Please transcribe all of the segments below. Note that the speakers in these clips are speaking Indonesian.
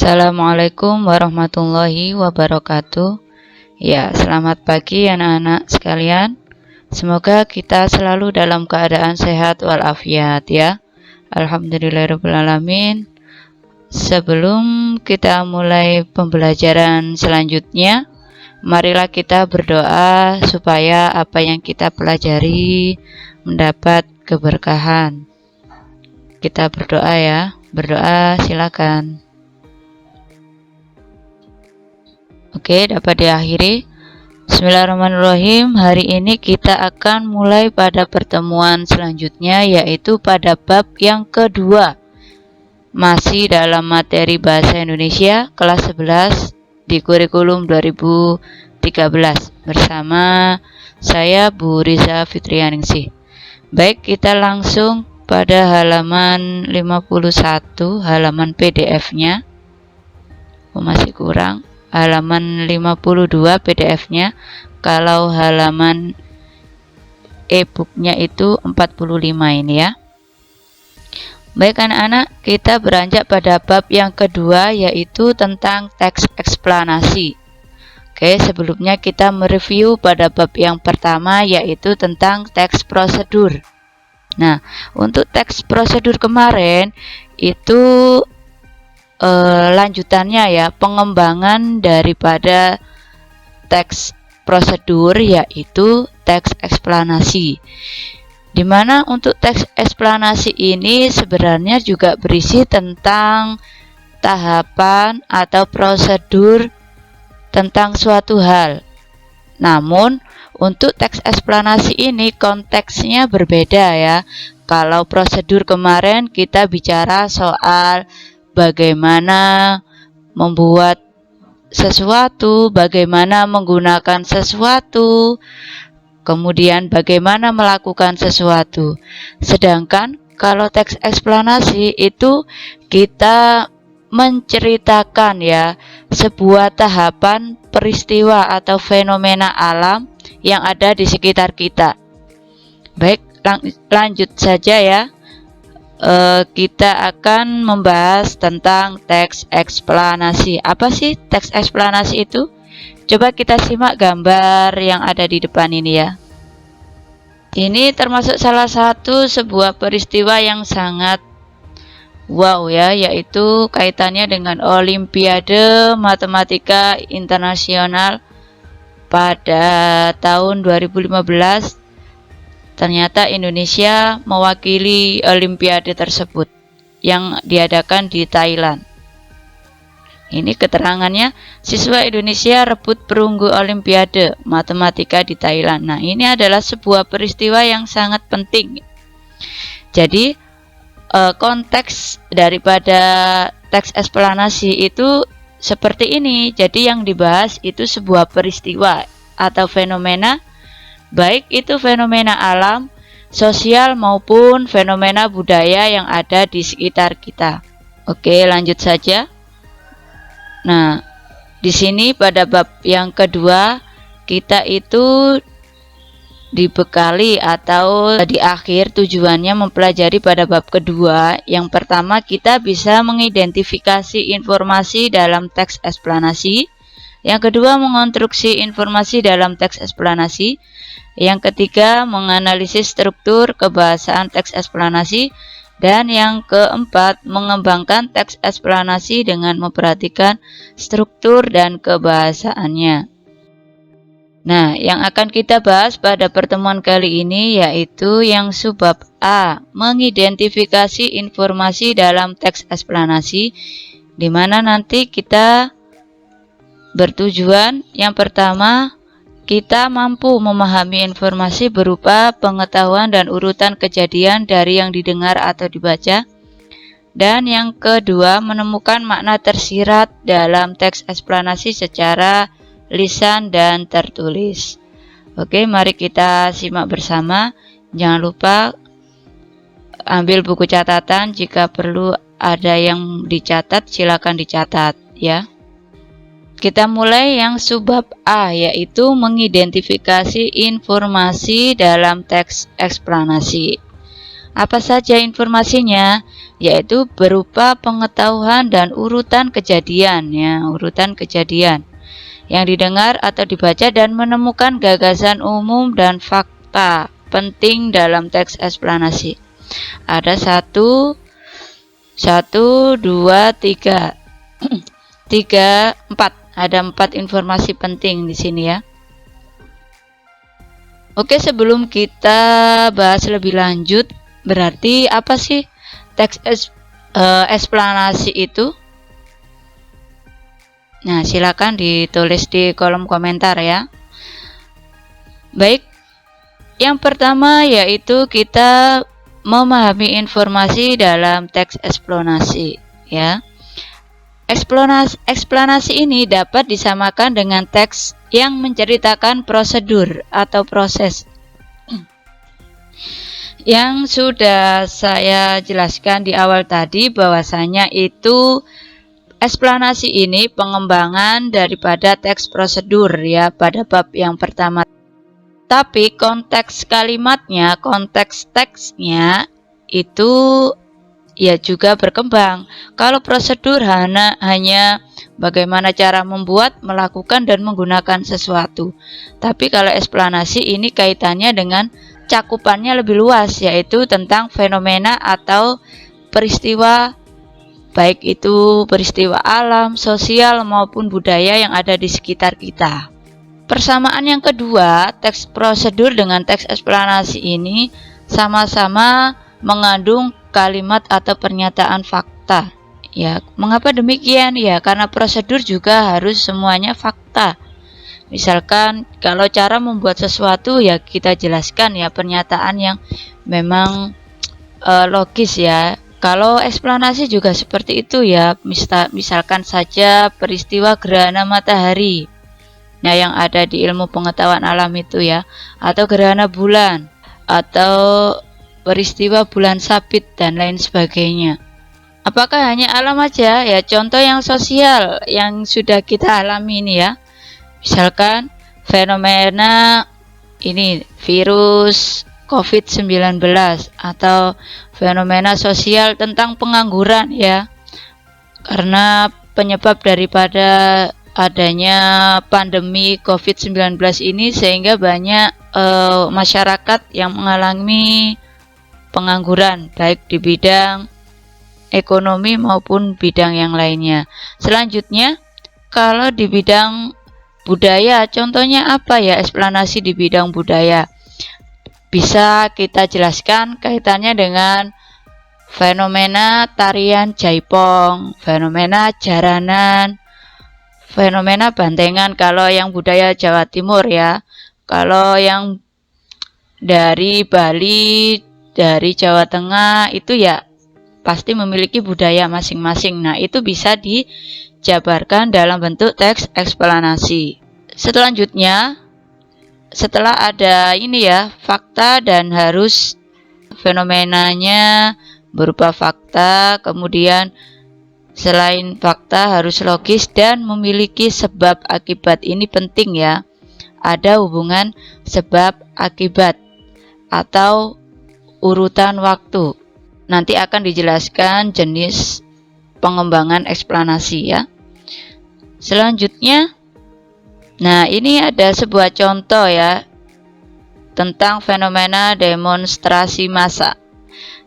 Assalamualaikum warahmatullahi wabarakatuh. Ya, selamat pagi anak-anak sekalian. Semoga kita selalu dalam keadaan sehat walafiat ya. Alhamdulillahirrahmanirrahim. Sebelum kita mulai pembelajaran selanjutnya, marilah kita berdoa supaya apa yang kita pelajari mendapat keberkahan. Kita berdoa ya. Berdoa silakan. Oke, dapat diakhiri. Bismillahirrahmanirrahim. Hari ini kita akan mulai pada pertemuan selanjutnya, yaitu pada bab yang kedua. Masih dalam materi Bahasa Indonesia kelas 11 di kurikulum 2013 bersama saya Bu Riza Fitrianingsih. Baik, kita langsung pada halaman 51, halaman PDF-nya. Masih kurang. Halaman 52 PDF-nya. Kalau halaman e-booknya itu 45 ini ya. Baik anak-anak, kita beranjak pada bab yang kedua, yaitu tentang teks eksplanasi. Oke, sebelumnya kita mereview pada bab yang pertama, yaitu tentang teks prosedur. Nah, untuk teks prosedur kemarin itu lanjutannya ya, pengembangan daripada teks prosedur, yaitu teks eksplanasi. Dimana untuk teks eksplanasi ini sebenarnya juga berisi tentang tahapan atau prosedur tentang suatu hal. Namun untuk teks eksplanasi ini konteksnya berbeda ya. Kalau prosedur kemarin kita bicara soal bagaimana membuat sesuatu, bagaimana menggunakan sesuatu, kemudian bagaimana melakukan sesuatu. Sedangkan kalau teks eksplanasi itu kita menceritakan ya sebuah tahapan peristiwa atau fenomena alam yang ada di sekitar kita. Baik, lanjut saja ya. Kita akan membahas tentang teks eksplanasi. Apa sih teks eksplanasi itu? Coba kita simak gambar yang ada di depan ini ya. Ini termasuk salah satu sebuah peristiwa yang sangat wow ya, yaitu kaitannya dengan Olimpiade Matematika Internasional pada tahun 2015. Ternyata Indonesia mewakili Olimpiade tersebut yang diadakan di Thailand. Ini keterangannya, siswa Indonesia rebut perunggu Olimpiade Matematika di Thailand. Nah, ini adalah sebuah peristiwa yang sangat penting. Jadi, konteks daripada teks eksplanasi itu seperti ini. Jadi, yang dibahas itu sebuah peristiwa atau fenomena, baik itu fenomena alam, sosial maupun fenomena budaya yang ada di sekitar kita. Oke, lanjut saja. Nah, di sini pada bab yang kedua kita itu dibekali atau di akhir tujuannya mempelajari pada bab kedua. Yang pertama, kita bisa mengidentifikasi informasi dalam teks eksplanasi. Yang kedua, mengonstruksi informasi dalam teks eksplanasi. Yang ketiga, menganalisis struktur kebahasaan teks eksplanasi. Dan yang keempat, mengembangkan teks eksplanasi dengan memperhatikan struktur dan kebahasaannya. Nah, yang akan kita bahas pada pertemuan kali ini yaitu yang subbab A, mengidentifikasi informasi dalam teks eksplanasi, di mana nanti kita bertujuan yang pertama, kita mampu memahami informasi berupa pengetahuan dan urutan kejadian dari yang didengar atau dibaca. Dan yang kedua, menemukan makna tersirat dalam teks eksplanasi secara lisan dan tertulis. Oke, mari kita simak bersama. Jangan lupa ambil buku catatan, jika perlu ada yang dicatat silakan dicatat ya. Kita mulai yang subbab A, yaitu mengidentifikasi informasi dalam teks eksplanasi. Apa saja informasinya? Yaitu berupa pengetahuan dan urutan kejadian, ya, urutan kejadian yang didengar atau dibaca dan menemukan gagasan umum dan fakta penting dalam teks eksplanasi. Ada 1, 2, 3, 3, 4. Ada 4 informasi penting di sini ya. Oke, sebelum kita bahas lebih lanjut, berarti apa sih teks eksplanasi itu? Nah, silakan ditulis di kolom komentar ya. Baik, yang pertama yaitu kita memahami informasi dalam teks eksplanasi ya. Eksplanasi ini dapat disamakan dengan teks yang menceritakan prosedur atau proses yang sudah saya jelaskan di awal tadi, bahwasanya itu eksplanasi ini pengembangan daripada teks prosedur ya pada bab yang pertama. Tapi konteks kalimatnya, konteks teksnya itu ya juga berkembang. Kalau prosedur hanya bagaimana cara membuat, melakukan, dan menggunakan sesuatu. Tapi kalau eksplanasi ini kaitannya dengan cakupannya lebih luas, yaitu tentang fenomena atau peristiwa, baik itu peristiwa alam, sosial, maupun budaya yang ada di sekitar kita. Persamaan yang kedua, teks prosedur dengan teks eksplanasi ini sama-sama mengandung kalimat atau pernyataan fakta. Ya, mengapa demikian? Ya, karena prosedur juga harus semuanya fakta. Misalkan kalau cara membuat sesuatu ya kita jelaskan ya pernyataan yang memang logis ya. Kalau eksplanasi juga seperti itu ya, misalkan saja peristiwa gerhana matahari, nah yang ada di ilmu pengetahuan alam itu ya, atau gerhana bulan, atau peristiwa bulan sabit dan lain sebagainya. Apakah hanya alam aja? Ya, contoh yang sosial yang sudah kita alami ini ya, misalkan fenomena ini virus COVID-19 atau fenomena sosial tentang pengangguran ya, karena penyebab daripada adanya pandemi COVID-19 ini sehingga banyak masyarakat yang mengalami pengangguran baik di bidang ekonomi maupun bidang yang lainnya. Selanjutnya, kalau di bidang budaya, contohnya apa ya eksplanasi di bidang budaya? Bisa kita jelaskan kaitannya dengan fenomena tarian jaipong, fenomena jaranan, fenomena bantengan kalau yang budaya Jawa Timur ya. Kalau yang dari Bali, dari Jawa Tengah itu ya pasti memiliki budaya masing-masing. Nah, itu bisa dijabarkan dalam bentuk teks eksplanasi. Selanjutnya, setelah ada ini ya fakta dan harus fenomenanya berupa fakta, kemudian selain fakta harus logis dan memiliki sebab akibat. Ini penting ya, ada hubungan sebab akibat atau urutan waktu. Nanti akan dijelaskan jenis pengembangan eksplanasi ya. Selanjutnya, nah ini ada sebuah contoh ya tentang fenomena demonstrasi massa.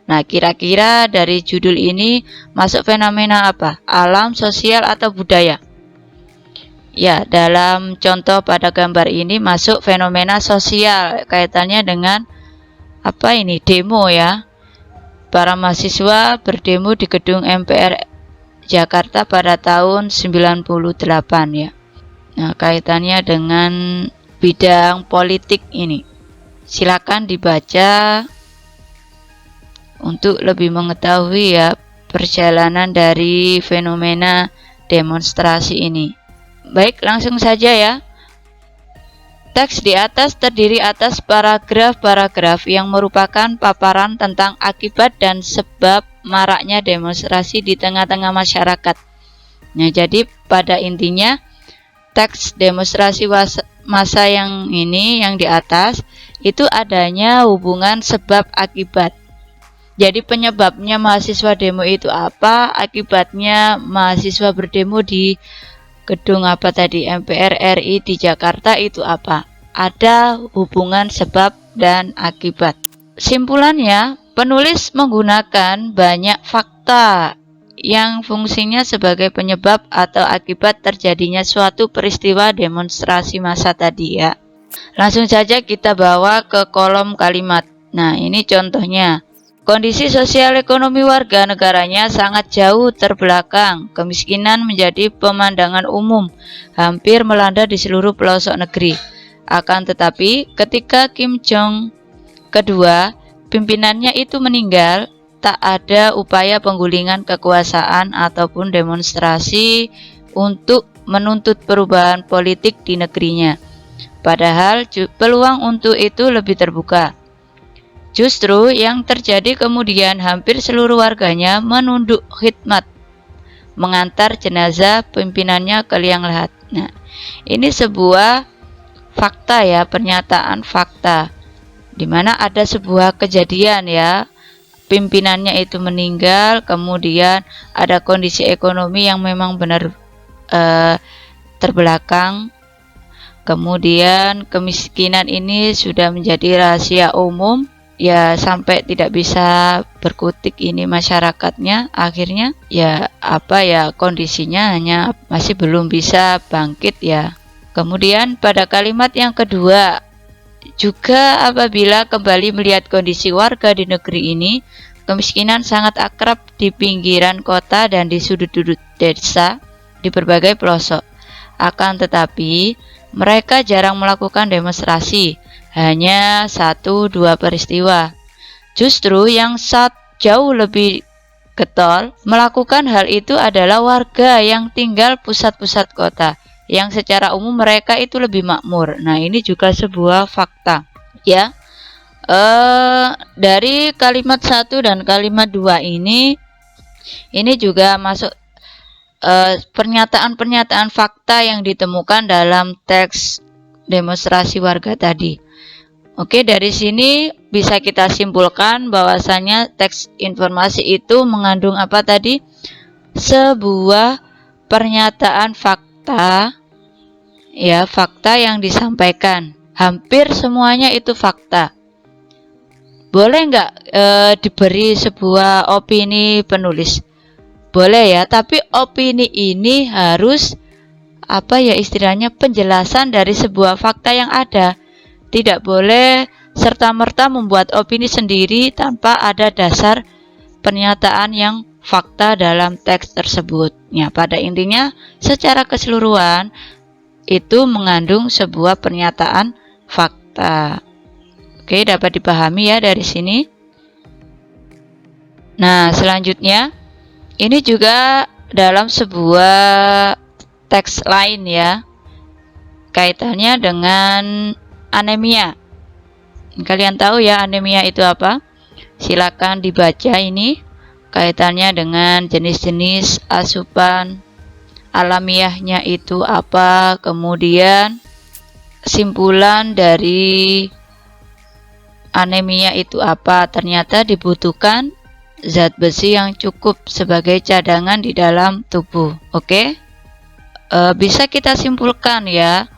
Nah, kira-kira dari judul ini masuk fenomena apa? Alam, sosial, atau budaya? Ya, dalam contoh pada gambar ini masuk fenomena sosial, kaitannya dengan apa ini? Demo ya. Para mahasiswa berdemo di gedung MPR Jakarta pada tahun 98 ya. Nah, kaitannya dengan bidang politik ini. Silakan dibaca untuk lebih mengetahui ya perjalanan dari fenomena demonstrasi ini. Baik, langsung saja ya. Teks di atas terdiri atas paragraf-paragraf yang merupakan paparan tentang akibat dan sebab maraknya demonstrasi di tengah-tengah masyarakat. Nah, jadi pada intinya teks demonstrasi massa yang ini yang di atas itu adanya hubungan sebab akibat. Jadi penyebabnya mahasiswa demo itu apa? Akibatnya mahasiswa berdemo di gedung apa tadi, MPR RI di Jakarta itu apa? Ada hubungan sebab dan akibat. Simpulannya, penulis menggunakan banyak fakta yang fungsinya sebagai penyebab atau akibat terjadinya suatu peristiwa demonstrasi massa tadi ya. Langsung saja kita bawa ke kolom kalimat. Nah, ini contohnya. Kondisi sosial ekonomi warga negaranya sangat jauh terbelakang. Kemiskinan menjadi pemandangan umum, hampir melanda di seluruh pelosok negeri. Akan tetapi, ketika Kim Jong kedua, pimpinannya itu meninggal, tak ada upaya penggulingan kekuasaan ataupun demonstrasi untuk menuntut perubahan politik di negerinya. Padahal peluang untuk itu lebih terbuka. Justru yang terjadi kemudian hampir seluruh warganya menunduk khidmat, mengantar jenazah pimpinannya ke liang lahat. Nah, ini sebuah fakta ya, pernyataan fakta, di mana ada sebuah kejadian ya, pimpinannya itu meninggal, kemudian ada kondisi ekonomi yang memang benar terbelakang, kemudian kemiskinan ini sudah menjadi rahasia umum. Ya sampai tidak bisa berkutik ini masyarakatnya, akhirnya ya kondisinya hanya masih belum bisa bangkit ya. Kemudian pada kalimat yang kedua, juga apabila kembali melihat kondisi warga di negeri ini, kemiskinan sangat akrab di pinggiran kota dan di sudut-sudut desa di berbagai pelosok. Akan tetapi mereka jarang melakukan demonstrasi, hanya 1-2 peristiwa. Justru yang jauh lebih getol melakukan hal itu adalah warga yang tinggal pusat-pusat kota, yang secara umum mereka itu lebih makmur. Nah, ini juga sebuah fakta ya. Dari kalimat 1 dan kalimat 2 ini juga masuk pernyataan-pernyataan fakta yang ditemukan dalam teks demonstrasi warga tadi. Oke, dari sini bisa kita simpulkan bahwasanya teks informasi itu mengandung apa tadi? Sebuah pernyataan fakta, ya, fakta yang disampaikan. Hampir semuanya itu fakta. Boleh nggak diberi sebuah opini penulis? Boleh ya, tapi opini ini harus istilahnya penjelasan dari sebuah fakta yang ada. Tidak boleh serta-merta membuat opini sendiri tanpa ada dasar pernyataan yang fakta dalam teks tersebut. Ya, pada intinya secara keseluruhan itu mengandung sebuah pernyataan fakta. Oke, dapat dipahami ya dari sini. Nah, selanjutnya ini juga dalam sebuah teks lain ya, kaitannya dengan anemia. Kalian tahu ya anemia itu apa? Silakan dibaca ini kaitannya dengan jenis-jenis asupan alamiahnya itu apa, kemudian simpulan dari anemia itu apa. Ternyata dibutuhkan zat besi yang cukup sebagai cadangan di dalam tubuh. Oke? Bisa kita simpulkan ya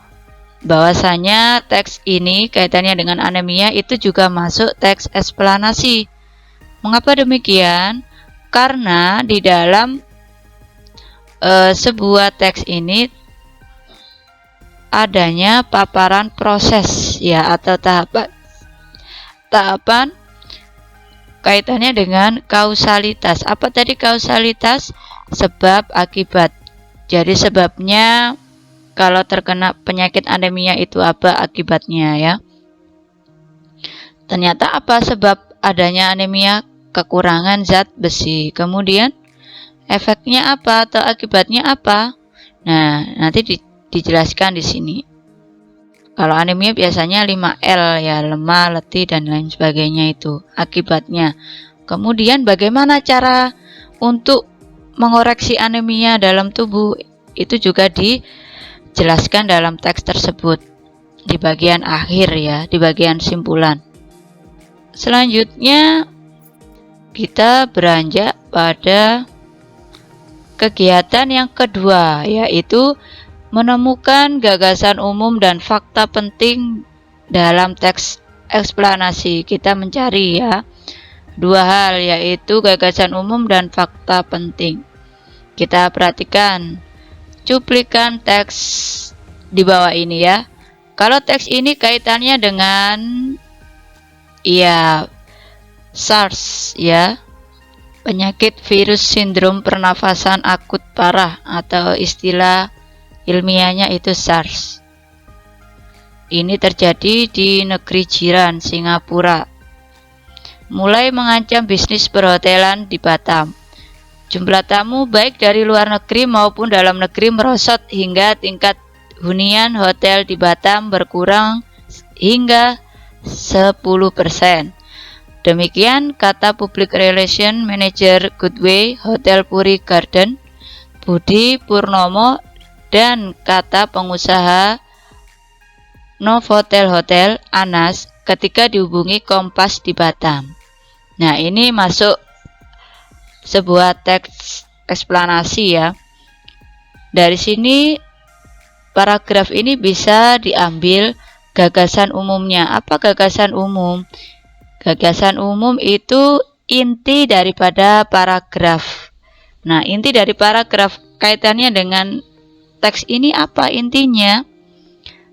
bahwasanya teks ini kaitannya dengan anemia itu juga masuk teks eksplanasi. Mengapa demikian? Karena di dalam sebuah teks ini adanya paparan proses ya, atau tahapan kaitannya dengan kausalitas. Apa tadi kausalitas? Sebab akibat. Jadi sebabnya, kalau terkena penyakit anemia itu apa akibatnya ya. Ternyata apa sebab adanya anemia? Kekurangan zat besi. Kemudian efeknya apa atau akibatnya apa? Nah, nanti dijelaskan di sini. Kalau anemia biasanya 5L ya, lemah, letih dan lain sebagainya, itu akibatnya. Kemudian bagaimana cara untuk mengoreksi anemia dalam tubuh? Itu juga dijelaskan dalam teks tersebut di bagian akhir ya, di bagian simpulan. Selanjutnya kita beranjak pada kegiatan yang kedua, yaitu menemukan gagasan umum dan fakta penting dalam teks eksplanasi. Kita mencari dua hal, yaitu gagasan umum dan fakta penting. Kita perhatikan cuplikan teks di bawah ini ya. Kalau teks ini kaitannya dengan SARS penyakit virus sindrom pernafasan akut parah, atau istilah ilmiahnya itu SARS. Ini terjadi di negeri jiran Singapura, mulai mengancam bisnis perhotelan di Batam. Jumlah tamu baik dari luar negeri maupun dalam negeri merosot hingga tingkat hunian hotel di Batam berkurang hingga 10%. Demikian kata Public Relation Manager Goodway Hotel Puri Garden, Budi Purnomo, dan kata pengusaha Novotel Hotel, Anas, ketika dihubungi Kompas di Batam. Nah, ini masuk sebuah teks eksplanasi ya. Dari sini paragraf ini bisa diambil gagasan umumnya. Apa gagasan umum? Gagasan umum itu inti daripada paragraf. Nah, inti dari paragraf kaitannya dengan teks ini apa intinya?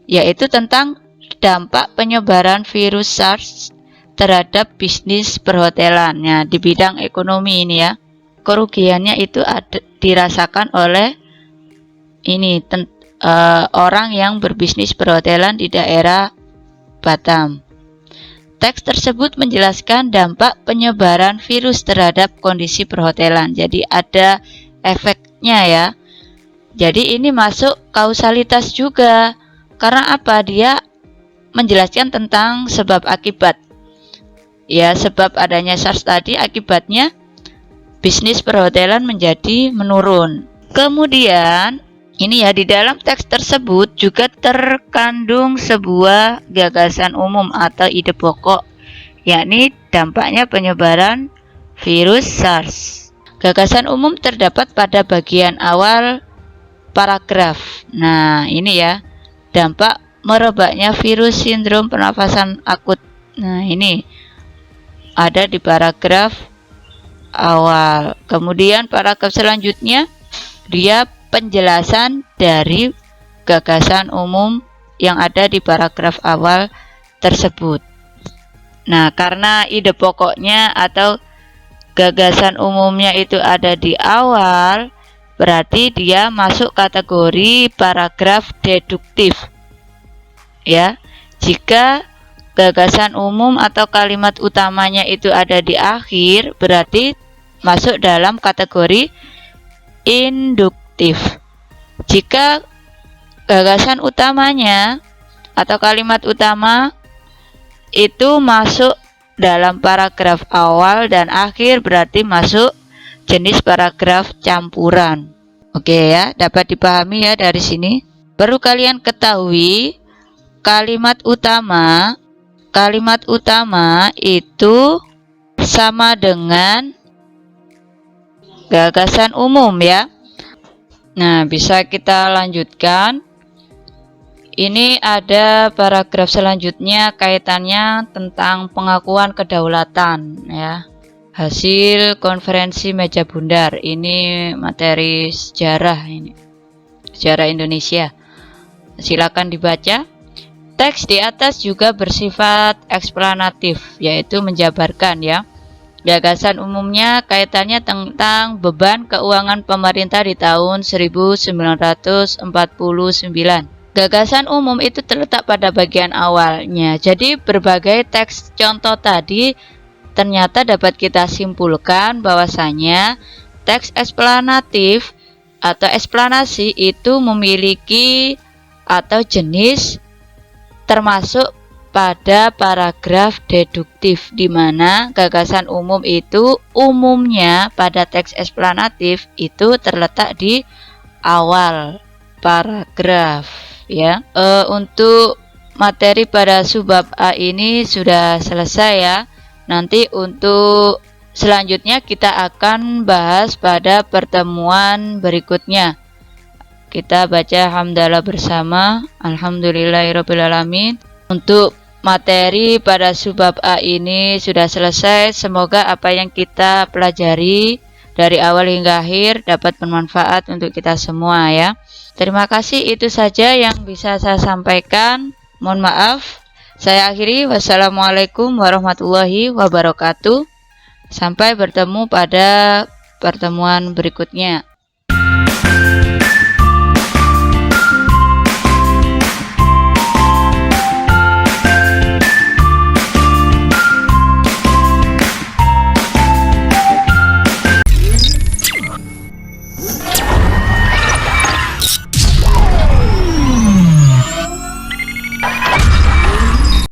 Yaitu tentang dampak penyebaran virus SARS terhadap bisnis perhotelan. Nah, di bidang ekonomi ini ya, kerugiannya itu dirasakan oleh orang yang berbisnis perhotelan di daerah Batam. Teks tersebut menjelaskan dampak penyebaran virus terhadap kondisi perhotelan. Jadi ada efeknya ya. Jadi ini masuk kausalitas juga. Karena apa? Dia menjelaskan tentang sebab akibat. Ya, sebab adanya SARS tadi akibatnya bisnis perhotelan menjadi menurun. Kemudian ini ya, di dalam teks tersebut juga terkandung sebuah gagasan umum atau ide pokok, yakni dampaknya penyebaran virus SARS. Gagasan umum terdapat pada bagian awal paragraf. Nah, ini ya, dampak merebaknya virus sindrom pernafasan akut. Nah, ini ada di paragraf awal. Kemudian paragraf selanjutnya dia penjelasan dari gagasan umum yang ada di paragraf awal tersebut. Nah, karena ide pokoknya atau gagasan umumnya itu ada di awal, berarti dia masuk kategori paragraf deduktif. Ya, jika gagasan umum atau kalimat utamanya itu ada di akhir, berarti masuk dalam kategori induktif. Jika gagasan utamanya atau kalimat utama itu masuk dalam paragraf awal dan akhir, berarti masuk jenis paragraf campuran. Oke ya, dapat dipahami ya dari sini. Perlu kalian ketahui kalimat utama itu sama dengan gagasan umum ya. Nah, bisa kita lanjutkan. Ini ada paragraf selanjutnya kaitannya tentang pengakuan kedaulatan ya. Hasil konferensi meja bundar. Ini materi sejarah ini. Sejarah Indonesia. Silakan dibaca. Teks di atas juga bersifat eksplanatif, yaitu menjabarkan ya. Gagasan umumnya kaitannya tentang beban keuangan pemerintah di tahun 1949. Gagasan umum itu terletak pada bagian awalnya. Jadi berbagai teks contoh tadi ternyata dapat kita simpulkan bahwasanya teks eksplanatif atau eksplanasi itu memiliki atau jenis termasuk pada paragraf deduktif, di mana gagasan umum itu umumnya pada teks eksplanatif itu terletak di awal paragraf ya. Untuk materi pada subbab A ini sudah selesai ya. Nanti untuk Selanjutnya kita akan bahas pada pertemuan berikutnya. Kita baca hamdalah bersama. Alhamdulillahirrabbilalamin. Untuk materi pada subbab A ini sudah selesai. Semoga apa yang kita pelajari dari awal hingga akhir dapat bermanfaat untuk kita semua ya. Terima kasih, itu saja yang bisa saya sampaikan. Mohon maaf. Saya akhiri. Wassalamualaikum warahmatullahi wabarakatuh. Sampai bertemu pada pertemuan berikutnya.